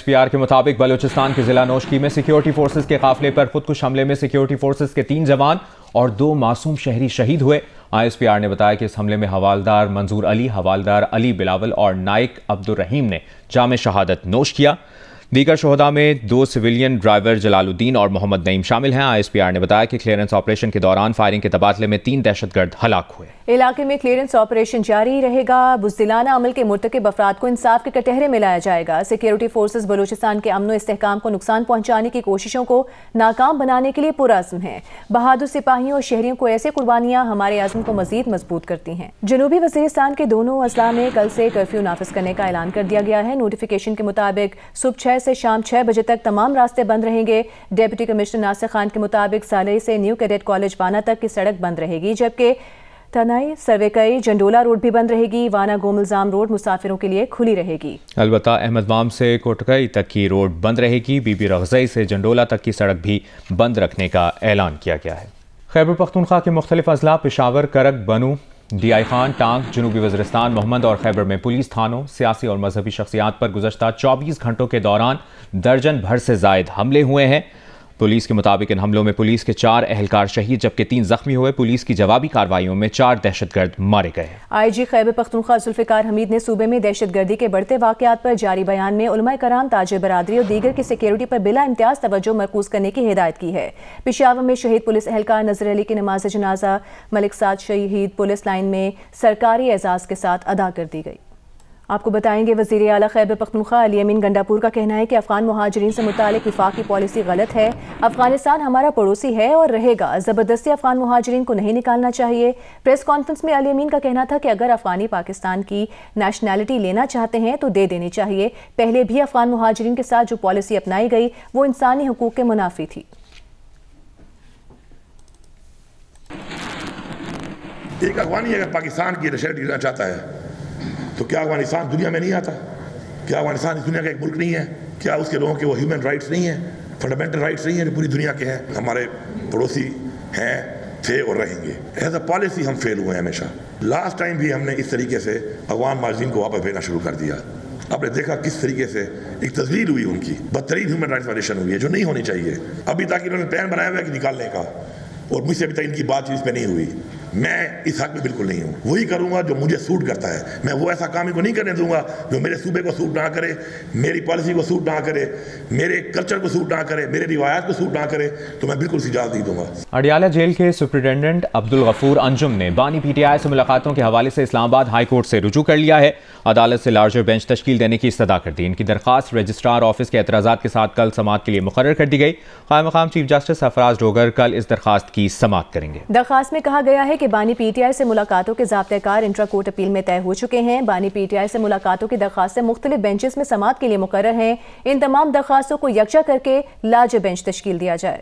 ISPR کے مطابق بلوچستان کے ضلع نوشکی میں سیکیورٹی فورسز کے قافلے پر خودکش حملے میں سیکیورٹی فورسز کے 3 جوان اور 2 معصوم شہری شہید ہوئے۔ ISPR نے بتایا کہ اس حملے میں حوالدار منظور علی، حوالدار علی بلاول اور نائک عبدالرحیم نے جام شہادت نوش کیا۔ دیگر شہداء میں 2 سویلین ڈرائیور جلال الدین اور محمد نعیم شامل ہیں۔ ISPR نے بتایا کہ کلیئرنس آپریشن کے دوران فائرنگ کے تبادلے میں 3 دہشت گرد ہلاک ہوئے۔ علاقے میں کلیئرنس آپریشن جاری رہے گا۔ بزدلانہ عمل کے مرتکب افراد کو انصاف کے کٹہرے میں لایا جائے گا۔ سیکیورٹی فورسز بلوچستان کے امن و استحکام کو نقصان پہنچانے کی کوششوں کو ناکام بنانے کے لیے پرعزم ہیں۔ بہادر سپاہیوں اور شہریوں کو ایسے قربانیاں ہمارے عزم کو مزید مضبوط کرتی ہیں۔ جنوبی وزیرستان کے دونوں اضلاع میں کل سے کرفیو نافذ کرنے کا اعلان کر دیا گیا ہے۔ نوٹیفیکیشن کے مطابق صبح 6 سے شام 6 بجے تک تمام راستے بند رہیں گے۔ ڈپٹی کمشنر ناصر خان کے مطابق سالری سے نیو کیڈٹ کالج وانا تک کی سڑک بند رہے گی، جبکہ تنائی سرویکئی جنڈولا روڈ بھی بند رہے گی۔ وانا گوملزام روڈ مسافروں کے لیے کھلی رہے گی۔ البتہ احمد وام سے کوٹکئی تک کی روڈ بند رہے گی۔ بی بی رغزئی سے جنڈولا تک کی سڑک بھی بند رکھنے کا اعلان کیا گیا ہے۔ خیبر پختونخوا کے مختلف اضلاع پشاور، کرک، بنو، ڈی آئی خان، ٹانک، جنوبی وزیرستان، محمد اور خیبر میں پولیس تھانوں، سیاسی اور مذہبی شخصیات پر گزشتہ 24 گھنٹوں کے دوران درجن بھر سے زائد حملے ہوئے ہیں۔ پولیس کے مطابق ان حملوں میں پولیس کے 4 اہلکار شہید جبکہ 3 زخمی ہوئے۔ پولیس کی جوابی کارروائیوں میں 4 دہشت گرد مارے گئے۔ IG خیبر پختونخوا ذوالفقار حمید نے صوبے میں دہشت گردی کے بڑھتے واقعات پر جاری بیان میں علماء کرام، تاجر برادری اور دیگر کی سیکیورٹی پر بلا امتیاز توجہ مرکوز کرنے کی ہدایت کی ہے۔ پشاور میں شہید پولیس اہلکار نذر علی کی نماز جنازہ ملک سعد شہید پولیس لائن میں سرکاری اعزاز کے ساتھ ادا کر دی گئی۔ آپ کو بتائیں گے وزیر اعلیٰ خیبر پختونخوا علی امین گنڈاپور کا کہنا ہے کہ افغان مہاجرین سے متعلق وفاقی پالیسی غلط ہے۔ افغانستان ہمارا پڑوسی ہے اور رہے گا۔ زبردستی افغان مہاجرین کو نہیں نکالنا چاہیے۔ پریس کانفرنس میں علی امین کا کہنا تھا کہ اگر افغانی پاکستان کی نیشنلٹی لینا چاہتے ہیں تو دے دینی چاہیے۔ پہلے بھی افغان مہاجرین کے ساتھ جو پالیسی اپنائی گئی وہ انسانی حقوق کے منافی تھی۔ ایک افغانی اگر پاکستان کی نیشنلٹی لینا چاہتا ہے تو کیا افغانستان دنیا میں نہیں آتا؟ کیا افغانستان اس دنیا کا ایک ملک نہیں ہے؟ کیا اس کے لوگوں کے وہ ہیومن رائٹس نہیں ہیں، فنڈامنٹل رائٹس نہیں ہیں جو پوری دنیا کے ہیں؟ ہمارے پڑوسی ہیں، تھے اور رہیں گے۔ ایز اے پالیسی ہم فیل ہوئے ہیں ہمیشہ۔ لاسٹ ٹائم بھی ہم نے اس طریقے سے افغان مہاجرین کو واپس بھیجنا شروع کر دیا۔ آپ نے دیکھا کس طریقے سے ایک تذلیل ہوئی، ان کی بدترین ہیومن رائٹس وائلیشن ہوئی ہے جو نہیں ہونی چاہیے۔ ابھی تک انہوں نے پلان بنایا ہوا ہے کہ نکالنے کا، اور مجھ سے ابھی تک ان کی بات چیت پہ نہیں ہوئی۔ میں اس حق میں بالکل نہیں ہوں۔ وہی کروں گا جو مجھے سوٹ کرتا ہے۔ میں وہ ایسا کام ان کو نہیں کرنے دوں گا جو میرے صوبے کو سوٹ نہ کرے، میری پالیسی کو سوٹ نہ کرے، میرے کلچر کو سوٹ نہ کرے، میرے روایات کو سوٹ نہ کرے، تو میں بالکل اجازت نہیں دوں گا۔ اڈیالہ جیل کے سپرنٹینڈنٹ عبدالغفور انجم نے بانی PTI سے ملاقاتوں کے حوالے سے اسلام آباد ہائی کورٹ سے رجوع کر لیا ہے۔ عدالت سے لارجر بینچ تشکیل دینے کی استدعا کر دی۔ ان کی درخواست رجسٹرار آفس کے اعتراضات کے ساتھ کل سماعت کے لیے مقرر کر دی گئی۔ قائم مقام چیف جسٹس افراز ڈوگر کل اس درخواست کی سماعت کریں گے۔ درخواست میں کہا گیا ہے کہ بانی PTI سے ملاقاتوں کے ضابطۂ کار انٹرا کورٹ اپیل میں طے ہو چکے ہیں۔ بانی PTI سے ملاقاتوں کی درخواستیں مختلف بینچز میں سماعت کے لیے مقرر ہیں۔ ان تمام درخواستوں کو یکجا کر کے لارجر بینچ تشکیل دیا جائے۔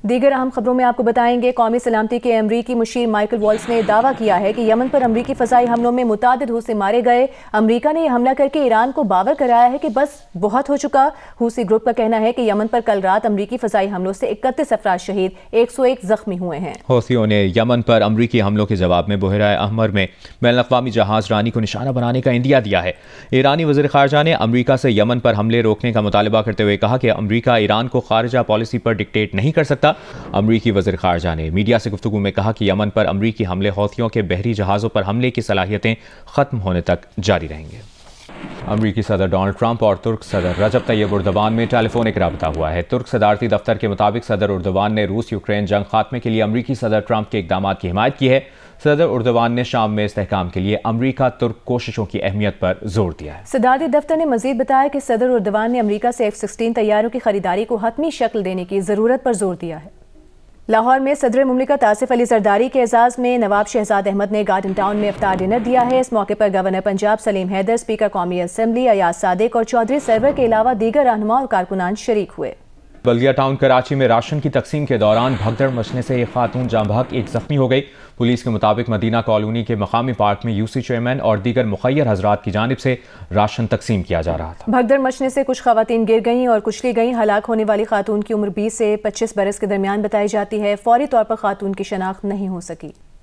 دیگر اہم خبروں میں آپ کو بتائیں گے قومی سلامتی کے امریکی مشیر مائیکل والٹز نے دعویٰ کیا ہے کہ یمن پر امریکی فضائی حملوں میں متعدد حوثی مارے گئے۔ امریکہ نے یہ حملہ کر کے ایران کو باور کرایا ہے کہ بس بہت ہو چکا۔ حوثی گروپ کا کہنا ہے کہ یمن پر کل رات امریکی فضائی حملوں سے 31 افراد شہید، 101 زخمی ہوئے ہیں۔ حوثیوں نے یمن پر امریکی حملوں کے جواب میں بحیرہ احمر میں بین الاقوامی جہاز رانی کو نشانہ بنانے کا عندیہ دیا ہے۔ ایرانی وزیر خارجہ نے امریکہ سے یمن پر حملے روکنے کا مطالبہ کرتے ہوئے کہا کہ امریکہ ایران کو خارجہ پالیسی پر ڈکٹیٹ نہیں کر سکتا۔ امریکی وزیر خارجہ نے میڈیا سے گفتگو میں کہا کہ یمن پر امریکی حملے حوثیوں کے بحری جہازوں پر حملے کی صلاحیتیں ختم ہونے تک جاری رہیں گے۔ امریکی صدر ڈونلڈ ٹرمپ اور ترک صدر رجب طیب اردوان میں ٹیلی فونک رابطہ ہوا ہے۔ ترک صدارتی دفتر کے مطابق صدر اردوان نے روس یوکرین جنگ خاتمے کے لیے امریکی صدر ٹرمپ کے اقدامات کی حمایت کی ہے۔ صدر اردوان نے شام میں استحکام کے لیے امریکہ ترک کوششوں کی اہمیت پر زور دیا ہے۔ صدارتی دفتر نے مزید بتایا کہ صدر اردوان نے امریکہ سے F-16 طیاروں کی خریداری کو حتمی شکل دینے کی ضرورت پر زور دیا ہے۔ لاہور میں صدر مملکت آصف علی زرداری کے اعزاز میں نواب شہزاد احمد نے گارڈن ٹاؤن میں افطار ڈنر دیا ہے۔ اس موقع پر گورنر پنجاب سلیم حیدر، اسپیکر قومی اسمبلی ایاز صادق اور چودھری سرور کے علاوہ دیگر رہنما اور کارکنان شریک ہوئے۔ بلدیہ ٹاؤن کراچی میں راشن کی تقسیم کے دوران بھگدڑ مچنے سے ایک خاتون جاں بحق، ایک زخمی ہو گئی۔ پولیس کے مطابق مدینہ کالونی کے مقامی پارک میں UC چیئرمین اور دیگر مخیر حضرات کی جانب سے راشن تقسیم کیا جا رہا تھا۔ بھگدڑ مچنے سے کچھ خواتین گر گئیں اور کچلی گئیں۔ ہلاک ہونے والی خاتون کی عمر 20 سے 25 برس کے درمیان بتائی جاتی ہے۔ فوری طور پر خاتون کی شناخت نہیں ہو سکی۔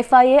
FIA,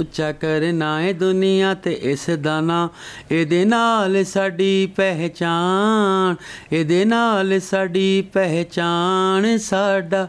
ਉੱਚਾ ਕਰਨਾ ਏ ਦੁਨੀਆ ਤੇ ਇਸ ਦਾ ਨਾਂ, ਇਹਦੇ ਨਾਲ ਸਾਡੀ ਪਹਿਚਾਣ, ਇਹਦੇ ਨਾਲ ਸਾਡੀ ਪਹਿਚਾਣ, ਸਾਡਾ